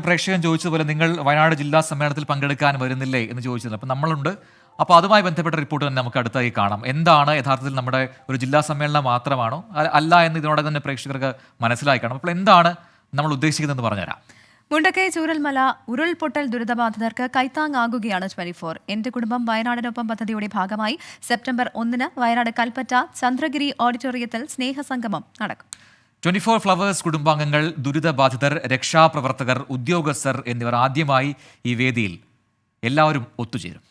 പ്രേക്ഷകൻ ചോദിച്ചതുപോലെ നിങ്ങൾ വയനാട് ജില്ലാ സമ്മേളനത്തിൽ പങ്കെടുക്കാൻ വരുന്നില്ലേ എന്ന് ചോദിച്ചത്. അപ്പം നമ്മളുണ്ട്. അപ്പോൾ അതുമായി ബന്ധപ്പെട്ട റിപ്പോർട്ട് തന്നെ നമുക്ക് അടുത്തായി കാണാം. എന്താണ് യഥാർത്ഥത്തിൽ നമ്മുടെ ഒരു ജില്ലാ സമ്മേളനം മാത്രമാണോ അല്ല എന്ന് ഇതിനോടെ തന്നെ പ്രേക്ഷകർക്ക് മനസ്സിലായി കാണും. അപ്പോൾ എന്താണ് നമ്മൾ ഉദ്ദേശിക്കുന്നതെന്ന് പറഞ്ഞുതരാം. മുണ്ടക്കൈ ചൂരൽമല ഉരുൾപൊട്ടൽ ദുരിതബാധിതർക്ക് കൈത്താങ്ങാകുകയാണ് 24. എന്റെ കുടുംബം വയനാടിനൊപ്പം പദ്ധതിയുടെ ഭാഗമായി സെപ്റ്റംബർ 1 വയനാട് കൽപ്പറ്റ ചന്ദ്രഗിരി ഓഡിറ്റോറിയത്തിൽ സ്നേഹസംഗമം നടക്കും. 24 ഫ്ലവേഴ്സ് കുടുംബാംഗങ്ങൾ, ദുരിതബാധിതർ, രക്ഷാപ്രവർത്തകർ, ഉദ്യോഗസ്ഥർ എന്നിവർ ആദ്യമായി ഈ വേദിയിൽ എല്ലാവരും ഒത്തുചേരും.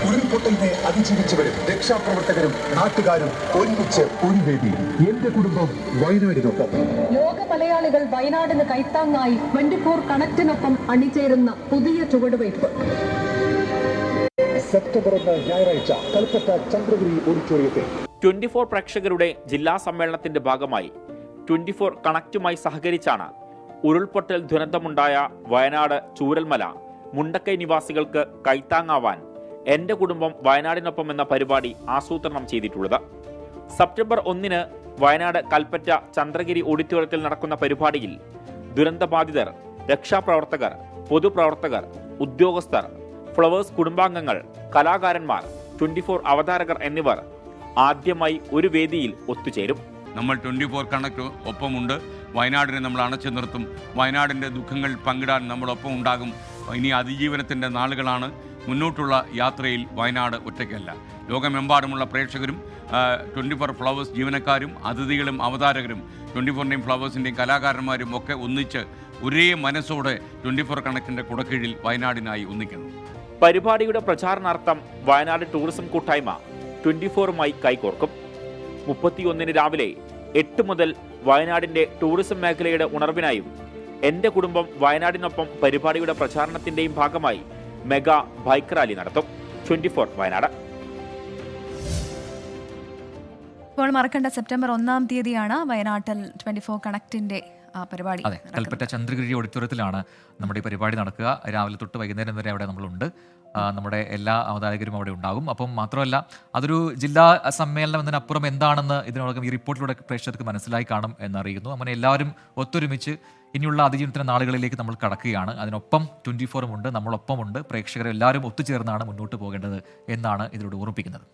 ഉരുൾപൊട്ടലിനെ അതിജീവിച്ചവരും രക്ഷാപ്രവർത്തകരും നാട്ടുകാരും ഒരുമിച്ച് ഒരു വേദി. എന്റെ കുടുംബം വയനാടിനൊപ്പം. ലോക മലയാളികൾ വയനാടിന് കൈത്താങ്ങായി 24 കണക്റ്റിനൊപ്പം അണിചേരുന്ന പുതിയ ചുവടുവയ്പ്. സെപ്റ്റംബർ 1 ഞായറാഴ്ച കൽപ്പറ്റ ചന്ദ്രഗിരി ഓഡിറ്റോറിയത്തിൽ 24 പ്രേക്ഷകരുടെ ജില്ലാ സമ്മേളനത്തിന്റെ ഭാഗമായി 24 കണക്റ്റുമായി സഹകരിച്ചാണ് ഉരുൾപൊട്ടൽ ദുരന്തമുണ്ടായ വയനാട് ചൂരൽമല മുണ്ടക്കൈ നിവാസികൾക്ക് കൈത്താങ്ങാവാൻ എന്റെ കുടുംബം വയനാടിനൊപ്പം എന്ന പരിപാടി ആസൂത്രണം ചെയ്തിട്ടുള്ളത്. സെപ്റ്റംബർ 1 വയനാട് കൽപ്പറ്റ ചന്ദ്രഗിരി ഓഡിറ്റോറിയത്തിൽ നടക്കുന്ന പരിപാടിയിൽ ദുരന്തബാധിതർ, രക്ഷാപ്രവർത്തകർ, പൊതുപ്രവർത്തകർ, ഉദ്യോഗസ്ഥർ, ഫ്ലവേഴ്സ് കുടുംബാംഗങ്ങൾ, കലാകാരന്മാർ, 24 അവതാരകർ എന്നിവർ ആദ്യമായി ഒരു വേദിയിൽ ഒത്തുചേരും. നമ്മൾ 24 കണക്ട് ഒപ്പമുണ്ട്. വയനാടിനെ നമ്മൾ അണച്ചു നിർത്തും. വയനാടിൻ്റെ ദുഃഖങ്ങൾ പങ്കിടാൻ നമ്മളൊപ്പം ഉണ്ടാകും. ഇനി അതിജീവനത്തിൻ്റെ നാളുകളാണ്. മുന്നോട്ടുള്ള യാത്രയിൽ വയനാട് ഒറ്റയ്ക്കല്ല. ലോകമെമ്പാടുമുള്ള പ്രേക്ഷകരും 24 ഫ്ലവേഴ്സ് ജീവനക്കാരും അതിഥികളും അവതാരകരും 24ൻ്റെയും ഫ്ലവേഴ്സിൻ്റെയും കലാകാരന്മാരും ഒക്കെ ഒന്നിച്ച് ഒരേ മനസ്സോടെ 24 കണക്കിൻ്റെ കുടക്കീഴിൽ വയനാടിനായി ഒന്നിക്കുന്നു. പരിപാടിയുടെ പ്രചാരണാർത്ഥം വയനാട് ടൂറിസം കൂട്ടായ്മ 24മായി കൈകോർക്കും. 31 രാവിലെ 8 മുതൽ വയനാടിന്റെ ടൂറിസം മേഖലയുടെ ഉണർവിനായും എന്റെ കുടുംബം വയനാടിനൊപ്പം പരിപാടിയുടെ പ്രചാരണത്തിന്റെയും ഭാഗമായി മെഗാ ബൈക്ക് റാലി നടത്തും. 24 വയനാട്. ഇപ്പോൾ മറക്കേണ്ട സെപ്റ്റംബർ 1 വയനാട്ടിൽ 24 കണക്റ്റിന്റെ പരിപാടി. അതെ, കൽപ്പറ്റ ചന്ദ്രഗിരി ഓഡിറ്റോറിയത്തിലാണ് നമ്മുടെ ഈ പരിപാടി നടക്കുക. രാവിലെ തൊട്ട് വൈകുന്നേരം വരെ അവിടെ നമ്മളുണ്ട്. നമ്മുടെ എല്ലാ അവതാരകരും അവിടെ ഉണ്ടാകും. അപ്പം മാത്രമല്ല, അതൊരു ജില്ലാ സമ്മേളനം എന്നതിനപ്പുറം എന്താണെന്ന് ഇതിനോടകം ഈ റിപ്പോർട്ടിലൂടെ പ്രേക്ഷകർക്ക് മനസ്സിലായി കാണും എന്നറിയുന്നു. അങ്ങനെ എല്ലാവരും ഒത്തൊരുമിച്ച് ഇനിയുള്ള അതിജീവനത്തിൻ്റെ നാളുകളിലേക്ക് നമ്മൾ കടക്കുകയാണ്. അതിനൊപ്പം 24 ഉണ്ട്, നമ്മളൊപ്പമുണ്ട്. പ്രേക്ഷകരെല്ലാവരും ഒത്തുചേർന്നാണ് മുന്നോട്ട് പോകേണ്ടത് എന്നാണ് ഇതിലൂടെ ഓർമ്മിപ്പിക്കുന്നത്.